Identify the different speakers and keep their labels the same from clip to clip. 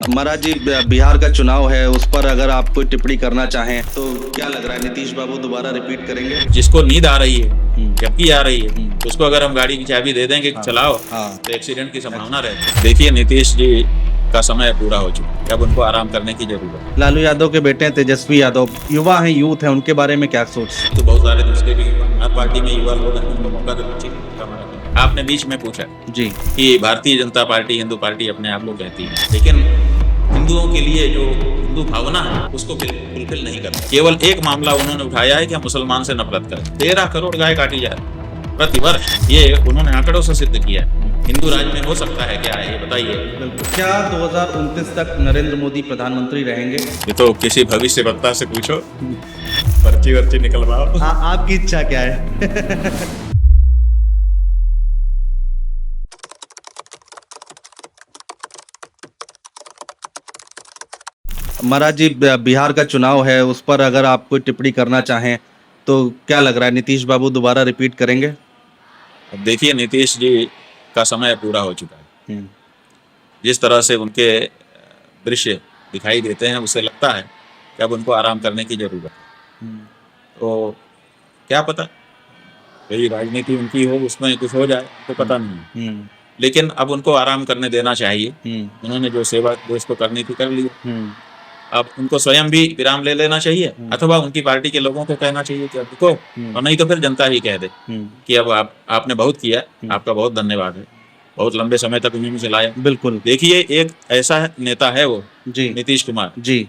Speaker 1: महाराज जी, बिहार का चुनाव है, उस पर अगर आप कोई टिप्पणी करना चाहें तो क्या लग रहा है, नीतीश बाबू दोबारा रिपीट करेंगे?
Speaker 2: जिसको नींद आ रही है, जबकि आ रही है, उसको अगर हम गाड़ी की चाबी दे देंगे कि चलाओ, तो एक्सीडेंट की संभावना रहती है। देखिए, नीतीश जी का समय पूरा हो चुका है, अब उनको आराम करने की जरूरत है।
Speaker 1: लालू यादव के बेटे हैं तेजस्वी यादव, युवा हैं, यूथ है, उनके बारे में क्या सोच?
Speaker 2: तो बहुत सारे दूसरे भी हर पार्टी में युवा लोग हैं, उनको मौका देना चाहिए। आपने बीच में पूछा
Speaker 1: जी
Speaker 2: कि भारतीय जनता पार्टी हिंदू पार्टी अपने आप को कहती है, लेकिन हिंदुओं के लिए जो हिंदू भावना है उसको फुलफिल नहीं करता। केवल एक मामला उन्होंने उठाया है कि हम मुसलमान से नफरत करें। 13 करोड़ गाय काटी जाए प्रतिवर्ष, ये उन्होंने आंकड़ों से सिद्ध किया है। हिंदू राज में हो सकता है क्या है, ये बताइए।
Speaker 1: क्या 2029 तक नरेंद्र मोदी प्रधानमंत्री रहेंगे?
Speaker 2: ये तो किसी भविष्य वक्ता से पूछो, पर्ची वर्ची निकलवाओ।
Speaker 1: आपकी इच्छा क्या है? महाराज जी, बिहार का चुनाव है, उस पर अगर आप कोई टिप्पणी करना चाहें तो क्या लग रहा है, नीतीश बाबू दोबारा रिपीट करेंगे?
Speaker 2: अब देखिए, नीतीश जी का समय पूरा हो चुका है। जिस तरह से उनके दृश्य दिखाई देते हैं, उससे लगता है कि अब उनको आराम करने की जरूरत है। तो क्या पता, यही राजनीति उनकी हो, उसमें कुछ हो जाए तो पता नहीं, लेकिन अब उनको आराम करने देना चाहिए। उन्होंने जो सेवा देश को करनी थी कर ली। अब उनको स्वयं भी विराम ले लेना चाहिए, अथवा उनकी पार्टी के लोगों को कहना चाहिए कि अब रुको, और नहीं तो फिर जनता ही कह दे कि अब आपने बहुत किया, आपका बहुत धन्यवाद है, बहुत लंबे समय तक उन्होंने चलाया।
Speaker 1: बिल्कुल।
Speaker 2: देखिए, एक ऐसा नेता है वो
Speaker 1: जी
Speaker 2: नीतीश कुमार
Speaker 1: जी,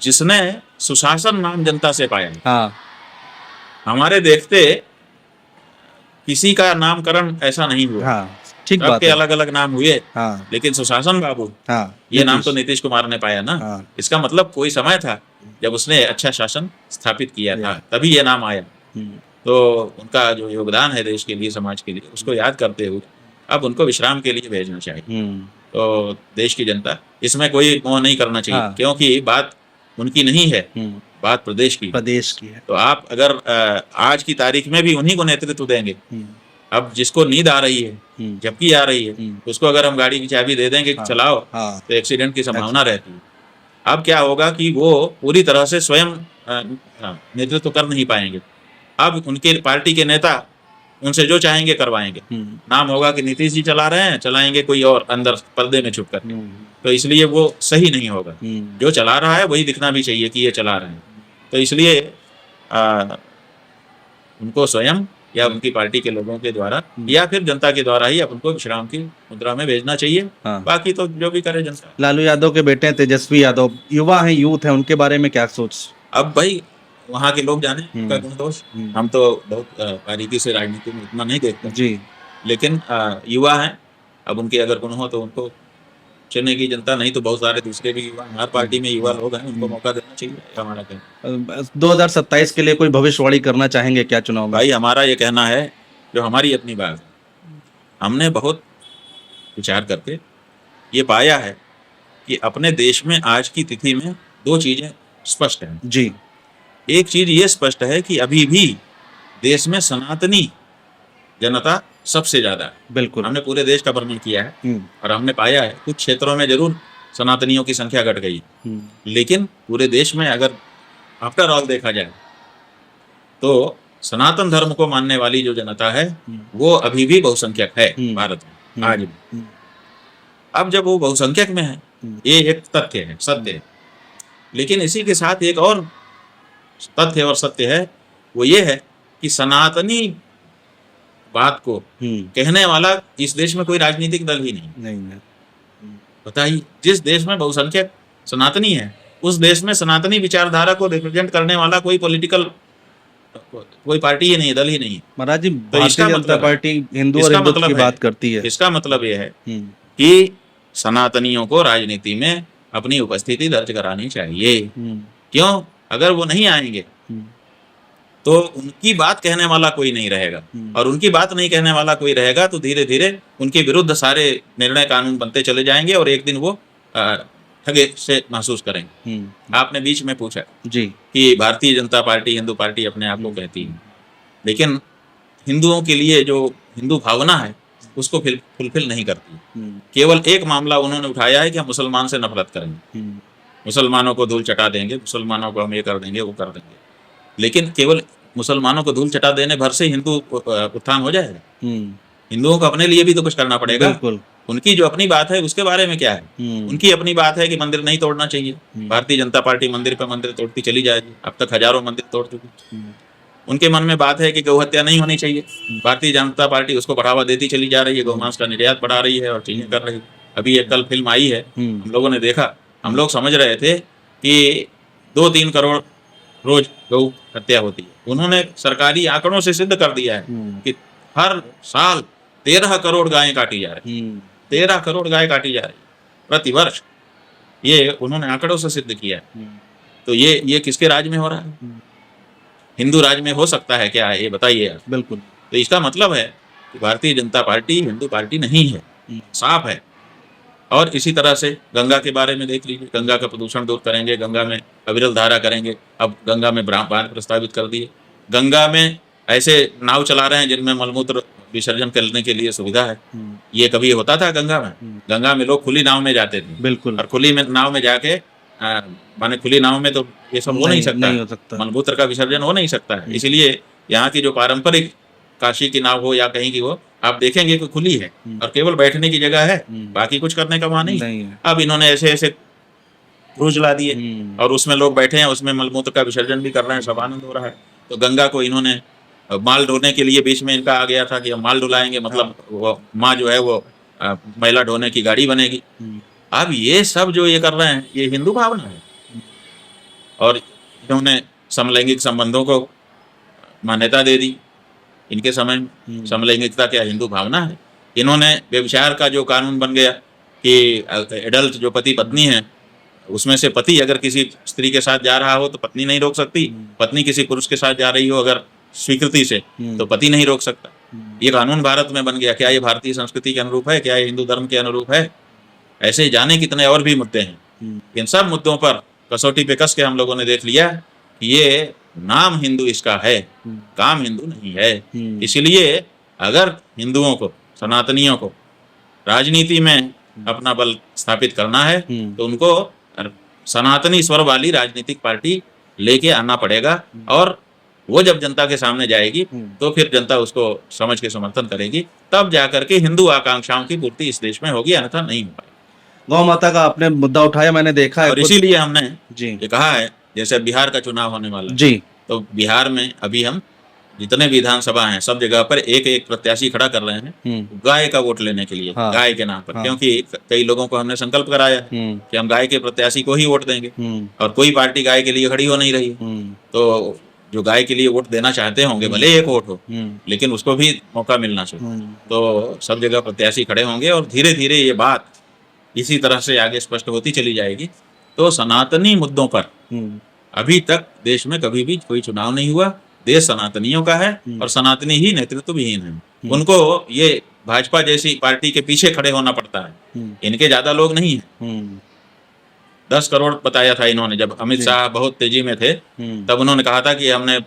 Speaker 2: जिसने सुशासन नाम जनता से पाया है।
Speaker 1: हाँ,
Speaker 2: हमारे देखते किसी का नामकरण ऐसा नहीं हुआ।
Speaker 1: हाँ, ठीक बात
Speaker 2: सबके
Speaker 1: है।
Speaker 2: अलग अलग नाम हुए,
Speaker 1: हाँ,
Speaker 2: लेकिन सुशासन बाबू,
Speaker 1: हाँ,
Speaker 2: ये नाम तो नीतीश कुमार ने पाया ना।
Speaker 1: हाँ।
Speaker 2: इसका मतलब कोई समय था जब उसने अच्छा शासन स्थापित किया था, तभी ये नाम आया। तो उनका जो योगदान है देश के लिए, समाज के लिए, उसको याद करते हुए अब उनको विश्राम के लिए भेजना चाहिए। तो देश की जनता इसमें कोई मोह नहीं करना चाहिए,
Speaker 1: हाँ।
Speaker 2: क्योंकि बात उनकी नहीं है, बात प्रदेश की है। तो आप अगर आज की तारीख में भी उन्हीं को नेतृत्व देंगे, अब जिसको नींद आ रही है, जबकि आ रही है, उसको अगर हम गाड़ी की चाबी दे देंगे कि चलाओ, तो एक्सीडेंट की संभावना रहती है। अब क्या होगा कि वो पूरी तरह से स्वयं नेतृत्व कर नहीं पाएंगे। अब उनके पार्टी के नेता उनसे जो चाहेंगे करवाएंगे। नाम होगा कि नीतीश जी चला रहे हैं, चलाएंगे कोई और अंदर पर्दे में छुप कर। तो इसलिए वो सही नहीं होगा। जो चला रहा है वही दिखना भी चाहिए कि ये चला रहे हैं। तो इसलिए उनको स्वयं या उनकी पार्टी के लोगों के द्वारा या फिर जनता के द्वारा ही अब उनको विश्राम की मुद्रा में भेजना चाहिए। बाकी तो जो भी करे जनता।
Speaker 1: लालू यादव के बेटे हैं तेजस्वी यादव, युवा हैं, यूथ है, उनके बारे में क्या सोच?
Speaker 2: अब भाई वहाँ के लोग जाने उनका गुण दोष। हम तो बहुत बारीकी से राजनीति में उतना नहीं देखते जी, लेकिन युवा हैं। अब उनके अगर गुण हो तो उनको चुने की जनता, नहीं तो बहुत सारे दूसरे भी युवा, हर पार्टी में युवा लोग हैं, उनको मौका देना चाहिए। हमारा कहना
Speaker 1: 2027 के लिए कोई भविष्यवाणी करना चाहेंगे क्या चुनाव में?
Speaker 2: भाई, हमारा ये कहना है, जो हमारी अपनी बात है, हमने बहुत विचार करके ये पाया है कि अपने देश में आज की तिथि में दो चीजें स्पष्ट हैं जी। एक चीज ये स्पष्ट है कि अभी भी देश में सनातनी जनता सबसे ज्यादा है। बिल्कुल, हमने पूरे देश का भ्रमण किया है और हमने पाया है कुछ क्षेत्रों में जरूर सनातनियों की संख्या घट गई, लेकिन पूरे देश में अगर आफ्टर ऑल देखा जाए तो सनातन धर्म को मानने वाली जो जनता है वो अभी भी बहुसंख्यक है भारत में आज भी। अब जब वो बहुसंख्यक में है, ये एक तथ्य है, सत्य है, लेकिन इसी के साथ एक और तथ्य और सत्य है, वो ये है कि सनातनी बात को कहने वाला इस देश में कोई राजनीतिक दल ही नहीं। बताइए, जिस देश में बहुसंख्यक सनातनी है, उस देश में सनातनी विचारधारा को रिप्रेजेंट करने वाला कोई पॉलिटिकल कोई पार्टी ही नहीं, दल ही नहीं।
Speaker 1: महाराज जी, भारतीय जनता पार्टी हिंदू और हिंदुत्व की बात करती है।
Speaker 2: इसका मतलब यह है कि सनातनियों को राजनीति में अपनी उपस्थिति दर्ज करानी चाहिए। क्यों? अगर वो नहीं आएंगे तो उनकी बात कहने वाला कोई नहीं रहेगा, और उनकी बात नहीं कहने वाला कोई रहेगा तो धीरे धीरे उनके विरुद्ध सारे निर्णय कानून बनते चले जाएंगे और एक दिन वो ठगे से महसूस करेंगे। आपने बीच में पूछा जी कि भारतीय जनता पार्टी हिंदू पार्टी अपने आप को कहती है, लेकिन हिंदुओं के लिए जो हिंदू भावना है उसको फुलफिल नहीं करती। केवल एक मामला उन्होंने उठाया है कि हम मुसलमान से नफरत करेंगे, मुसलमानों को धूल चटा देंगे, मुसलमानों को हम ये कर देंगे, वो कर देंगे। लेकिन केवल मुसलमानों को धूल चटा देने भर से हिंदू उत्थान हो जाएगा? हिंदुओं को अपने लिए भी तो कुछ करना पड़ेगा।
Speaker 1: बिल्कुल।
Speaker 2: उनकी जो अपनी बात है उसके बारे में क्या है? उनकी अपनी बात है कि मंदिर नहीं तोड़ना चाहिए। भारतीय जनता पार्टी मंदिर पे मंदिर तोड़ती चली जाएगी, अब तक हजारों मंदिर तोड़ चुकी। उनके मन में बात है कि गौ हत्या नहीं होनी चाहिए, भारतीय जनता पार्टी उसको बढ़ावा देती चली जा रही है, गौमांस का निर्यात बढ़ा रही है और चीजें कर रही है। अभी एक कल फिल्म आई है, हम लोगों ने देखा, हम लोग समझ रहे थे कि 2-3 करोड़ रोज गौ हत्या होती है। उन्होंने सरकारी आंकड़ों से सिद्ध कर दिया है कि हर साल 13 करोड़ गायें काटी जा रही, 13 करोड़ गाय काटी जा रही प्रति वर्ष। ये उन्होंने आंकड़ों से सिद्ध किया है। तो ये किसके राज में हो रहा है? हिंदू राज में हो सकता है क्या? ये बताइए आप।
Speaker 1: बिल्कुल।
Speaker 2: तो इसका मतलब है कि भारतीय जनता पार्टी हिंदू पार्टी नहीं है, साफ है। और इसी तरह से गंगा के बारे में देख लीजिए, गंगा का प्रदूषण दूर करेंगे, गंगा में अविरल धारा करेंगे। अब गंगा में बांध प्रस्तावित कर दिए, गंगा में ऐसे नाव चला रहे हैं जिनमें मलमूत्र विसर्जन करने के लिए सुविधा है। ये कभी होता था गंगा में? गंगा में लोग खुली नाव में जाते थे।
Speaker 1: बिल्कुल।
Speaker 2: और खुली में नाव में जाके माने खुली नाव में तो ये सब हो नहीं सकता, मलमूत्र का विसर्जन हो नहीं सकता है। इसलिए यहाँ की जो पारंपरिक काशी की नाव हो या कहीं की हो, आप देखेंगे कि खुली है और केवल बैठने की जगह है, बाकी कुछ करने का वहां नहीं है। अब इन्होंने ऐसे ऐसे क्रूज ला दिए और उसमें लोग बैठे हैं, उसमें मलमूत्र का विसर्जन भी कर रहे हैं, सब आनंद हो रहा है। तो गंगा को इन्होंने माल ढोने के लिए बीच में इनका आ गया था कि हम माल ढुलाएंगे, मतलब वो माँ जो है वो महिला ढोने की गाड़ी बनेगी। अब ये सब जो ये कर रहे हैं ये हिंदू भावना है। और इन्होंने समलैंगिक संबंधों को मान्यता दे दी। इनके समय में समलैंगिकता क्या हिंदू भावना है? इन्होंने व्यभिचार का जो कानून बन गया कि एडल्ट जो पति पत्नी है, उसमें से पति अगर किसी स्त्री के साथ जा रहा हो तो पत्नी नहीं रोक सकती, पत्नी किसी पुरुष के साथ जा रही हो अगर स्वीकृति से तो पति नहीं रोक सकता। ये कानून भारत में बन गया। क्या ये भारतीय संस्कृति के अनुरूप है? क्या ये हिंदू धर्म के अनुरूप है? ऐसे जाने कितने और भी मुद्दे हैं। इन सब मुद्दों पर कसौटी पे कस के हम लोगों ने देख लिया कि ये नाम हिंदू इसका है, काम हिंदू नहीं है। इसलिए अगर हिंदुओं को, सनातनियों को राजनीति में अपना बल स्थापित करना है तो उनको सनातनी स्वर वाली राजनीतिक पार्टी लेके आना पड़ेगा। और वो जब जनता के सामने जाएगी तो फिर जनता उसको समझ के समर्थन करेगी, तब जाकर के हिंदू आकांक्षाओं की पूर्ति इस देश में होगी, अन्यथा नहीं हो पाएगी।
Speaker 1: गौ माता का आपने मुद्दा उठाया, मैंने देखा है,
Speaker 2: और इसीलिए हमने
Speaker 1: जी
Speaker 2: ये कहा है, जैसे बिहार का चुनाव होने वाला है
Speaker 1: जी,
Speaker 2: तो बिहार में अभी हम जितने विधानसभा हैं सब जगह पर एक एक प्रत्याशी खड़ा कर रहे हैं गाय का वोट लेने के लिए।
Speaker 1: हाँ,
Speaker 2: गाय के नाम पर।
Speaker 1: हाँ,
Speaker 2: क्योंकि कई लोगों को हमने संकल्प कराया है कि हम गाय के प्रत्याशी को ही वोट देंगे और कोई पार्टी गाय के लिए खड़ी हो नहीं रही। तो जो गाय के लिए वोट देना चाहते होंगे, भले एक वोट हो, लेकिन उसको भी मौका मिलना चाहिए। तो सब जगह प्रत्याशी खड़े होंगे और धीरे धीरे ये बात इसी तरह से आगे स्पष्ट होती चली जाएगी। तो सनातनी मुद्दों पर अभी तक देश में कभी भी कोई चुनाव नहीं हुआ। देश सनातनियों का है और सनातनी ही नेतृत्व विहीन है। उनको ये भाजपा जैसी पार्टी के पीछे खड़े होना पड़ता है, इनके ज्यादा लोग नहीं है। 10 करोड़ बताया था इन्होंने, जब अमित शाह बहुत तेजी में थे तब उन्होंने कहा था कि हमने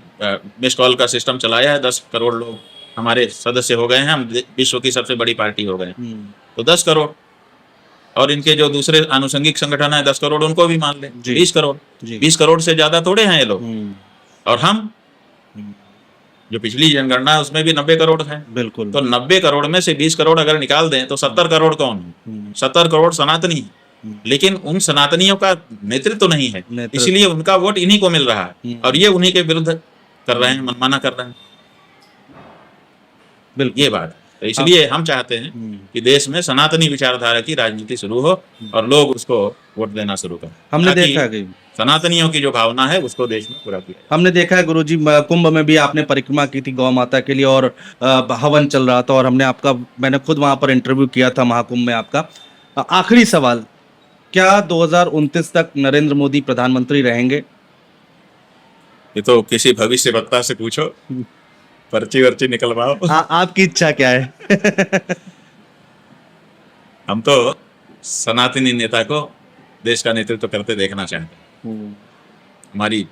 Speaker 2: मिस कॉल का सिस्टम चलाया है, 10 करोड़ लोग हमारे सदस्य हो गए हैं, हम विश्व की सबसे बड़ी पार्टी हो गए। तो 10 करोड़ और इनके जो दूसरे आनुषंगिक संगठन है 10 करोड़, उनको भी मान ले 20 करोड़। 20 करोड़ से ज्यादा थोड़े हैं ये लोग। और हम जो पिछली जनगणना है उसमें भी 90 करोड़ है।
Speaker 1: बिल्कुल।
Speaker 2: तो 90 करोड़ में से 20 करोड़ अगर निकाल दें तो 70 करोड़ कौन है? 70 करोड़ सनातनी है। लेकिन उन सनातनियों का नेतृत्व तो नहीं है, इसलिए उनका वोट इन्हीं को मिल रहा है और ये उन्हीं के विरुद्ध कर रहे हैं, मनमाना कर रहे हैं। बिल्कुल ये बात। तो इसलिए हम चाहते हैं कि देश में सनातनी विचारधारा की राजनीति शुरू हो और लोग उसको वोट देना शुरू करें।
Speaker 1: हमने देखा है कि
Speaker 2: सनातनियों की जो भावना है उसको देश में पूरा किया।
Speaker 1: हमने देखा है गुरुजी, कुंभ में भी आपने परिक्रमा की थी गौ माता के लिए और हवन चल रहा था और मैंने खुद वहां पर इंटरव्यू किया था महाकुंभ में आपका। आखिरी सवाल, क्या 2029 तक नरेंद्र मोदी प्रधानमंत्री रहेंगे?
Speaker 2: ये तो किसी भविष्य वक्ता से पूछो, पर्ची वर्ची निकलवाओ।
Speaker 1: आपकी इच्छा क्या है?
Speaker 2: हम तो सनातनी नेता को देश का नेतृत्व करते देखना चाहते हैं। हमारी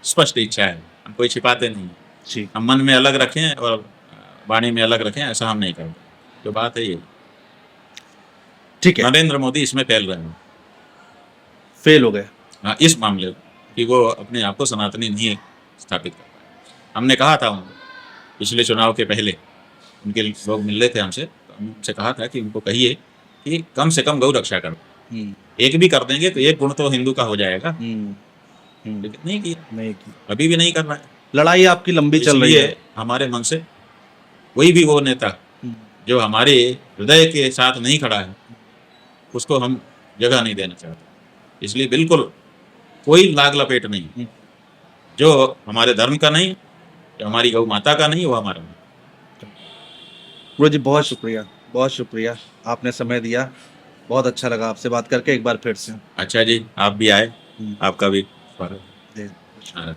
Speaker 2: स्पष्ट इच्छा है, हम कोई छिपाते नहीं। हम मन में अलग रखें और वाणी में अलग रखें, ऐसा हम नहीं करते। जो बात है ये,
Speaker 1: ठीक है,
Speaker 2: नरेंद्र मोदी इसमें फैल रहे हैं।
Speaker 1: फेल हो गए।
Speaker 2: हाँ, इस मामले में कि वो अपने आप को सनातनी नहीं स्थापित कर पाए। हमने कहा था उनको पिछले चुनाव के पहले, उनके लोग मिल रहे थे हमसे, तो हमने उनसे कहा था कि उनको कहिए कि कम से कम गौ रक्षा करो।
Speaker 1: हम्म,
Speaker 2: एक भी कर देंगे तो एक गुण तो हिंदू का हो जाएगा,
Speaker 1: हम्म,
Speaker 2: लेकिन नहीं किया,
Speaker 1: नहीं की।
Speaker 2: अभी भी नहीं कर रहा है।
Speaker 1: लड़ाई आपकी लंबी चल रही
Speaker 2: इसलिए
Speaker 1: है।
Speaker 2: हमारे मन से कोई भी वो नेता
Speaker 1: हम्म,
Speaker 2: जो हमारे हृदय के साथ नहीं खड़ा है, उसको हम जगह नहीं देना चाहते। इसलिए बिल्कुल कोई लाग लपेट नहीं,
Speaker 1: हम्म।
Speaker 2: जो हमारे धर्म का नहीं, जो हमारी गौ माता का नहीं, वो हमारा नहीं।
Speaker 1: गुरु जी बहुत शुक्रिया, बहुत शुक्रिया, आपने समय दिया, बहुत अच्छा लगा आपसे बात करके एक बार फिर से।
Speaker 2: अच्छा जी, आप भी आए,
Speaker 1: हम्म,
Speaker 2: आपका भी स्वागत।
Speaker 1: जी।
Speaker 2: हाँ।